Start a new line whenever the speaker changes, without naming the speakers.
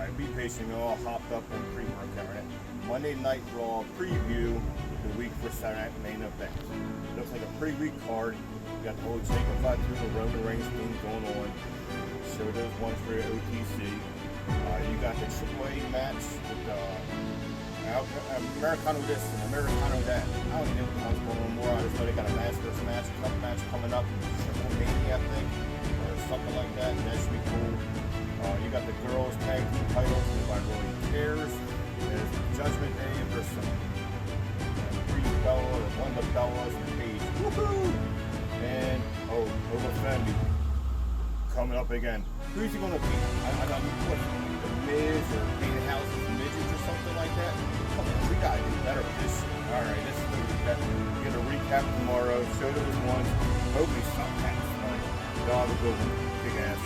Alright, be patient, you all hopped up on pre-workout, right? Monday Night Raw preview the week for Saturday Night Main Event. Looks like a pretty weak card. You got the whole Jacob Fatu and Roman Reigns thing going on. So there's one for your OTC. You got the AAA match with Americano this and Americano that. I don't even know what the hell's going on more. I just know they got a Masters match, cup match coming up. Triple Mania, I think, or something like that. That should be cool. You got the girls tag team titles. Nobody really cares. There's Judgment Day versus Brie Bella or one of the Bellas and Paige. Woohoo! And Over Fendi coming up again. Who's he gonna be? I don't know what, the Miz or Painted House's midgets or something like that. Come on, we gotta do better with this shit. Alright, this is the recap. We're gonna recap tomorrow, show those ones. Hopefully something happens. God, we're good. Big ass.